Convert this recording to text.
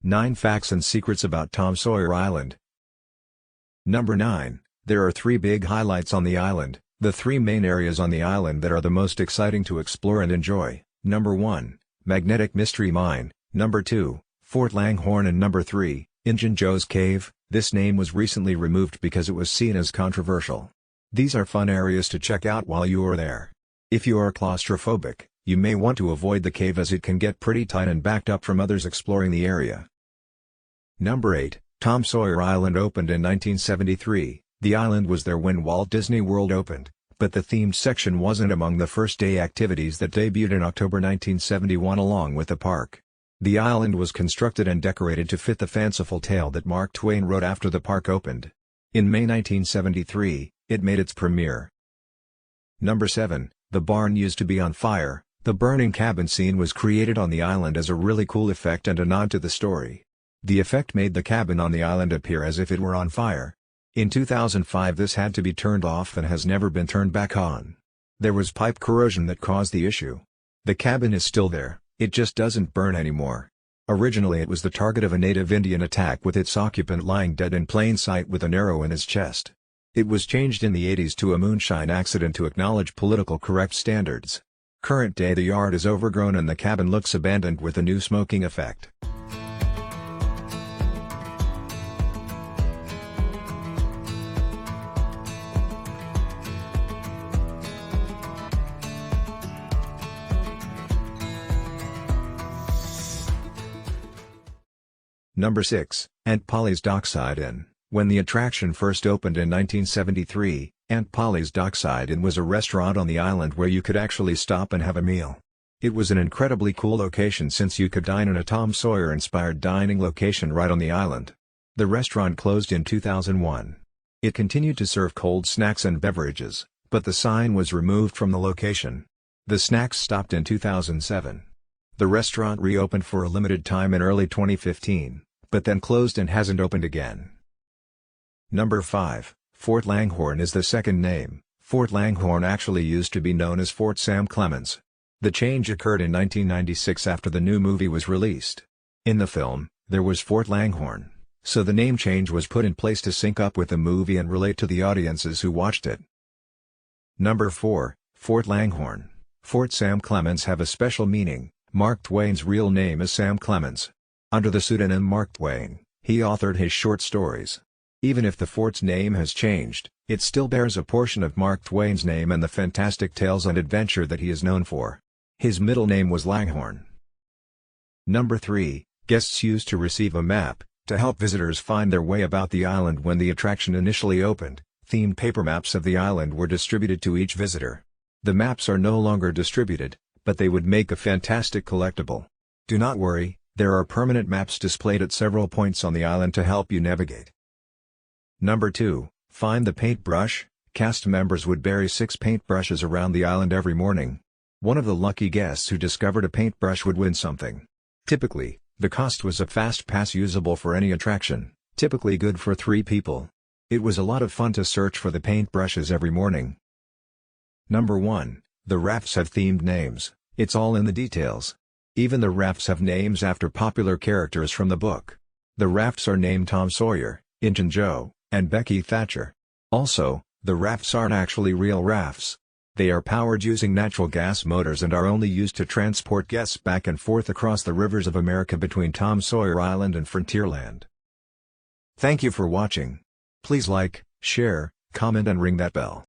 9 Facts and Secrets about Tom Sawyer Island. Number 9. There are 3 big highlights on the island, the 3 main areas on the island that are the most exciting to explore and enjoy. Number 1. Magnetic Mystery Mine. Number 2. Fort Langhorne. And number 3. Injun Joe's Cave. This name was recently removed because it was seen as controversial. These are fun areas to check out while you are there. If you are claustrophobic, you may want to avoid the cave as it can get pretty tight and backed up from others exploring the area. Number 8. Tom Sawyer Island opened in 1973. The island was there when Walt Disney World opened, but the themed section wasn't among the first-day activities that debuted in October 1971 along with the park. The island was constructed and decorated to fit the fanciful tale that Mark Twain wrote after the park opened. In May 1973, it made its premiere. Number 7. The barn used to be on fire. The burning cabin scene was created on the island as a really cool effect and a nod to the story. The effect made the cabin on the island appear as if it were on fire. In 2005 this had to be turned off and has never been turned back on. There was pipe corrosion that caused the issue. The cabin is still there, it just doesn't burn anymore. Originally it was the target of a native Indian attack with its occupant lying dead in plain sight with an arrow in his chest. It was changed in the 80s to a moonshine accident to acknowledge political correct standards. Current day the yard is overgrown and the cabin looks abandoned with a new smoking effect. Number 6. Aunt Polly's Dockside Inn. When the attraction first opened in 1973, Aunt Polly's Dockside Inn was a restaurant on the island where you could actually stop and have a meal. It was an incredibly cool location since you could dine in a Tom Sawyer-inspired dining location right on the island. The restaurant closed in 2001. It continued to serve cold snacks and beverages, but the sign was removed from the location. The snacks stopped in 2007. The restaurant reopened for a limited time in early 2015, but then closed and hasn't opened again. Number 5. Fort Langhorne is the second name. Fort Langhorne actually used to be known as Fort Sam Clemens. The change occurred in 1996 after the new movie was released. In the film, there was Fort Langhorne, so the name change was put in place to sync up with the movie and relate to the audiences who watched it. Number 4. Fort Langhorne. Fort Sam Clemens have a special meaning. Mark Twain's real name is Sam Clemens. Under the pseudonym Mark Twain, he authored his short stories. Even if the fort's name has changed, it still bears a portion of Mark Twain's name and the fantastic tales and adventure that he is known for. His middle name was Langhorne. Number 3. Guests used to receive a map to help visitors find their way about the island when the attraction initially opened. Themed paper maps of the island were distributed to each visitor. The maps are no longer distributed, but they would make a fantastic collectible. Do not worry, there are permanent maps displayed at several points on the island to help you navigate. Number 2. Find the paintbrush. Cast members would bury 6 paintbrushes around the island every morning. One of the lucky guests who discovered a paintbrush would win something. Typically, the cost was a fast pass usable for any attraction, typically good for 3 people. It was a lot of fun to search for the paintbrushes every morning. Number 1. The rafts have themed names. It's all in the details. Even the rafts have names after popular characters from the book. The rafts are named Tom Sawyer, Injun Joe, and Becky Thatcher. Also, the rafts aren't actually real rafts. They are powered using natural gas motors and are only used to transport guests back and forth across the rivers of America between Tom Sawyer Island and Frontierland. Thank you for watching. Please like, share, comment and ring that bell.